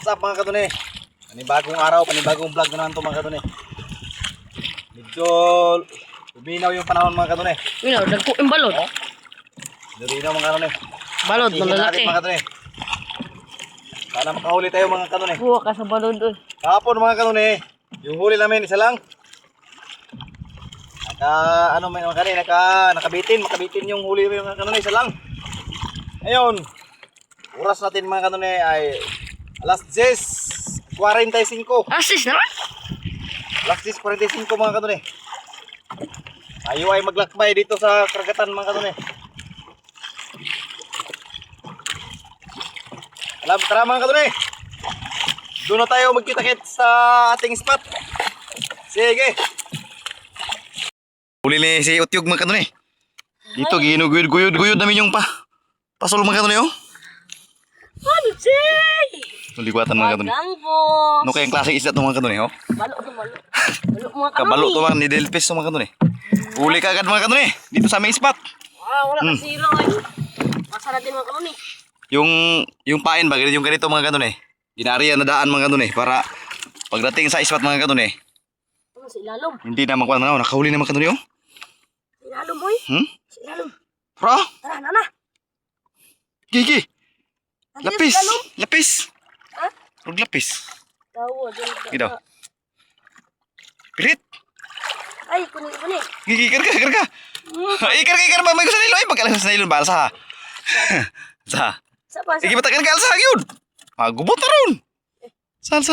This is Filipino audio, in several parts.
What's up mga kadune? Panibagong araw, panibagong vlog na naman ito mga kadune. Medyo luminaw yung panahon mga kadune. Minaw, dagko yung balot. Oh? Luminaw mga kadune. Balot, Tingin natin malalaki. mga kadune. Sana makahuli tayo mga kadune. Buwa ka sa balot doon. Kahapon mga kadune, yung huli namin isa lang. Makabitin yung huli namin mga kadune, isa lang. Ngayon, oras natin mga kadune ay alas 10:45. Asis naman. Alas 10:45 mga kadune. Tayo ay maglakbay dito sa karagatan mga kadune. Tara mga kadune. Doon na tayo magkita-kit sa ating spot. Sige. Huli ni si Utyog mga kadune. Dito ginuguyod-guyod namin yung pasol mga kadune oh. Ano, Jay? Liwatan mga kadune. Magangbos. Ano kayang klaseng isda ito mga kadune oh? Balo to, balo. Balo mga kanoni. Kabalo to mga ni Delpes to mga kadune. Huli ka agad mga kadune. Dito sa aming spot. Wala kasilo ay. Masa natin mga kanoni. Yung pain ba, yung ganito mga kadune. Ginariyan na daan mga kadune para pagdating sa spot mga kadune. Ano sa ilalom? Hindi na magkuhan na nakahuli na mga kadune oh. Sa ilalom, boy. Sa ilalom. Pra? Tara, nana. Gigi. Nandito Lapis. sa ilalom. Lapis. Ha? Huwag lapis. Tawo, dyan. Ito. Pirit. Ay, kunin. Gigi, karga. Ikar ba? May gusto nilo. Ay, pagkalang sa nilo. Bala sa. Sa. Sa pa, sa. Igi batakan ka alsa yun. Magubot na ron. Sal.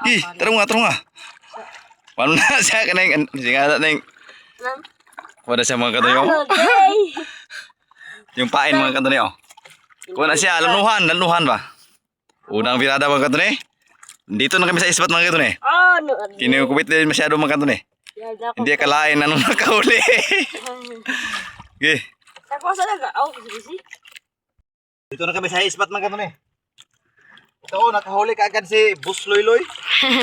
Ih, tarong nga. Paano na siya ka na yung, siya na yung, wala siya mga kadunyo. Ano, Jay? Yung pain mga kadunyo. Wala siya, laluhan ba? Unang birada mga kadunyo. Dito na kami sa ispat mga kadunyo. Ano, Kinukubit din masyado mga kadunyo. Hindi akalain na nung nakahuli. Okay. Ako sa naga. Ako, kasi. Dito na kami sa ispat mga kadunyo. Ito, nakahuli ka agad si Bus Loyloy.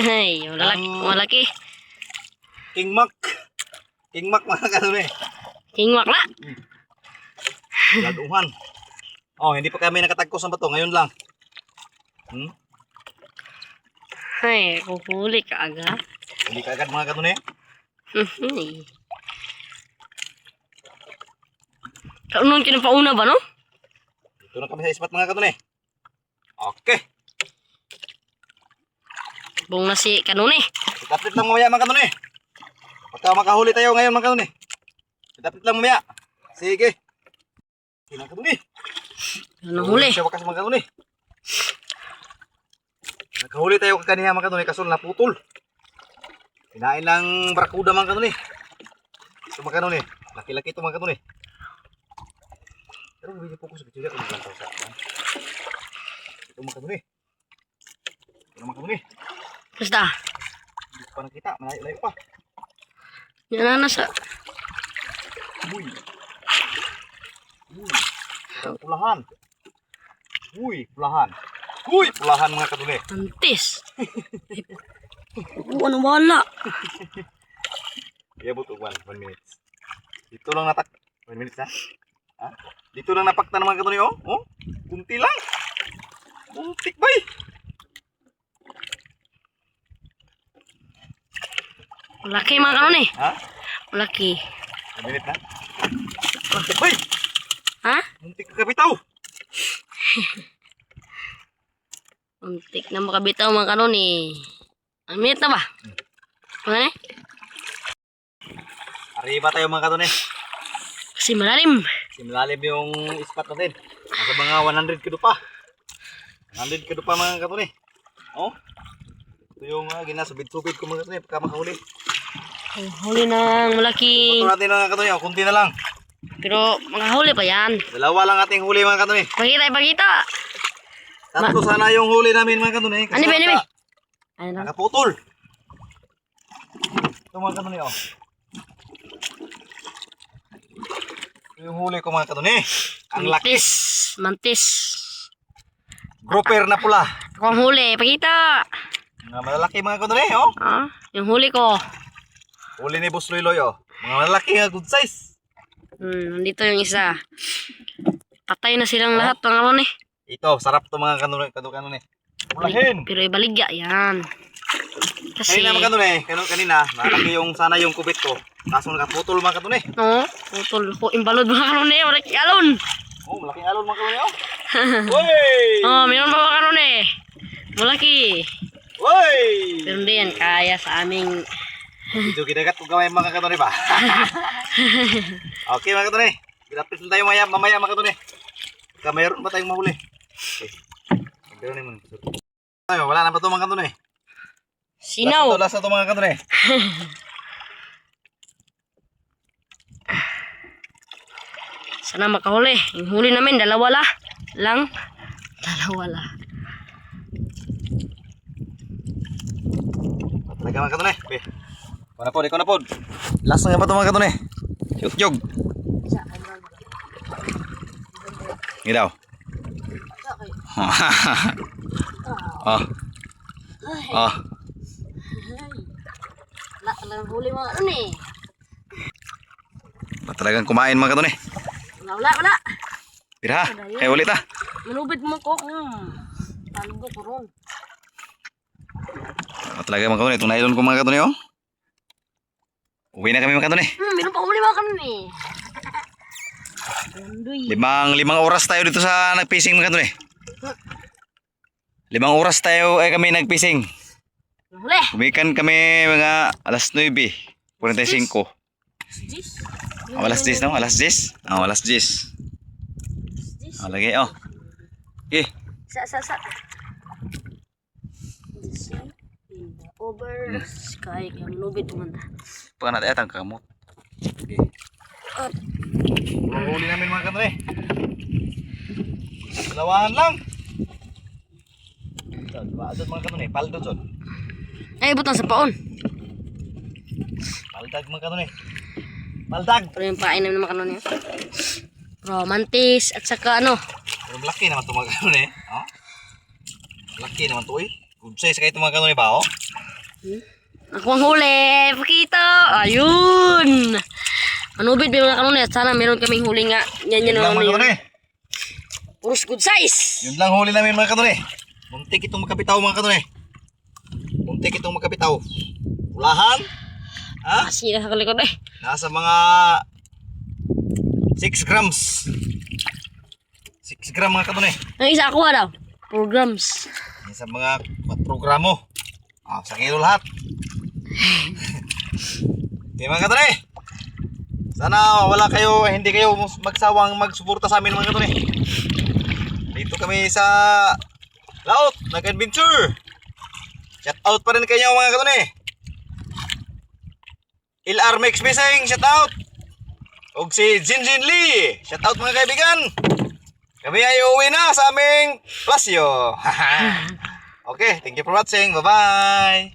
Ay, malaki. King Mac mga kadunyo. Kingwak na. Laduhan. Oh, hindi pa kami nakatagkos ng bato. Ngayon lang. Ay, kuhuli ka agad. Hindi ka agad mga kadunyo. Kaunon kinapauna ba, no? Dito na kami sa ispat mga kadunyo. Okay. Bong na si kanuni. Itapit lang mamaya mga kadunyo. Pagka makahuli tayo ngayon mga kadunyo. Itapit lang mamaya. Sige. Mga kadunyo. Ano huli? Siya wakas mga kadunyo. Nakahuli tayo kaniya mga kadunyo. Kaso naputol. Kinain ng barakuda mga kadunyo. Ito mga kadunyo. Laki-laki ito mga kadunyo. Pero hindi po ko sa kecilya kung maglantaw sa akin. Ito mga kadunyo. Ito mga kadunyo. Basta. Hindi ko pa nakita. Malayo-layo pa. Yan na nasa. Uy. Pulahan. Pulahan mga kadunyo. Antis. Ano wala? Iabot og 1 minutes. Dito lang 1 minutes ha. Dito lang napaktan mga kadunyo oh. Kunti lang. Kuntik bay. Malaki mga kanuni. Ha? Malaki. 1 minute na. Kuntik bay. Ha? Kuntik ka bitaw. Untik na makabitaw mga kanuni. Ang minute na ba? Ano eh? Arriba tayo mga kadunyo. Kasi malalim. Simlalim yung spot natin. Nasa mga 100 kilo pa. 100 kilo pa mga kadunyo. Oh. Ito yung ginasubid-subid ko mga kadunyo pagka makahuli. Huli ng malaki. Ito natin mga kadunyo. Kunti na lang. Pero mga huli pa yan. Dalawa lang ating huli mga kadunyo. Ipakita. Tatlo sana yung huli namin mga kadunyo. Ano ba? Ano lang? Nakaputol. Ito mga kadunyo. Ito yung huli ko mga kadunyo. Ang laki. Mantis. Grouper na pula. Ako ang huli. Ipakita. Mga malalaki mga kadunyo. Oh. Yung huli ko. Huli ni Boss Loyloy. Oh. Mga malalaki nga good size. Nandito yung isa. Patay na silang lahat. Pangalaman eh. Ito, sarap to mga kanon eh. Ulahin. Pero ibaligya yan. Kasi, Kanina mga kanun eh. Kanina, malaki yung sana yung kubit ko. Kaso nakaputol mga kanun eh. no, putol ko imbalod mga kanon eh, wala alon. Oh, malaking alon mga kanun eh. Woy! Oh, meron pa mga kanon eh. Malaki. Woy! Pero hindi yan kaya sa aming Ito kinagat kung gamay mga kanun eh ba? Okay mga kanun eh. Pilapit na tayo mamaya mga kanun eh. Mayroon ba tayong mahuli? Okay. Meron naman. Wala na ba ito mga kanun eh? sinaw. Last na ito mga kanun eh. Sana makahuli. Yung huli namin, dalawa lang. Dalawa lang. Talaga mga kanun eh. Ikaw na po. Last na nga ba ito mga kanun eh? Yug. Hindi daw. Oh. Oh. Wala lang huli mga ano eh. Talagang kumain mga kanun eh. Wala. Pira, kaya ulit ah. Manubit mo ko kung talgo ko ron. Talaga mga kanun eh. Itong nailon ko mga kanun eh oh. Uwi na kami mga kanun eh. Meron pa huli mga kanon eh. Gandoy. Limang oras tayo dito sa nagfishing mga kanun eh. 5 oras tayo kami nagfishing. Huli. Kumikan kami mga alas 9:45. Alas 10 no? Alas 10? Alas 10. Lagi oh. Okay. Sa. Over sky kang lubid tumanda. Pagka natin atang kamot. Okay. At Huli namin mga kanre. Dalawahan lang. Baadot mga kanre. Paldot son. ay butang sa paon. Paldag mga kanre. Paldag. Pero yung pain namin mga kanon niya. Romantis at saka ano. Pero laki naman ito mga kanre. Oh. Laki naman ito eh. Good size kayo ito mga kanre ba oh. Ako ang huli. Pakita. Ayun. Manubid mga kanon niya. Sana meron kaming huli nga. Yan Yun lang ano mga yun. kanre. Puros good size. Yun lang huli namin mga kanre. Muntik itong magkapitaw mga kanre. Muntik itong magkapitaw. Ulahan. Ha? Kasi na sa kalikod eh. Nasa mga 6 grams. 6 gram mga kanre. Ang isa ako daw. Programs. Sa mga programo. Sa kilo lahat. Okay mga katone. Sana hindi kayo magsawang magsuporta sa amin mga katone. Dito kami sa laot, nag-adventure. Shout out pa rin kayo mga katone. LR Mix Fishing, shout out. Og si Jinjin Lee, shout out mga kaibigan. Kami ay uuwi na sa aming plasyo. Okay, thank you for watching. Bye-bye.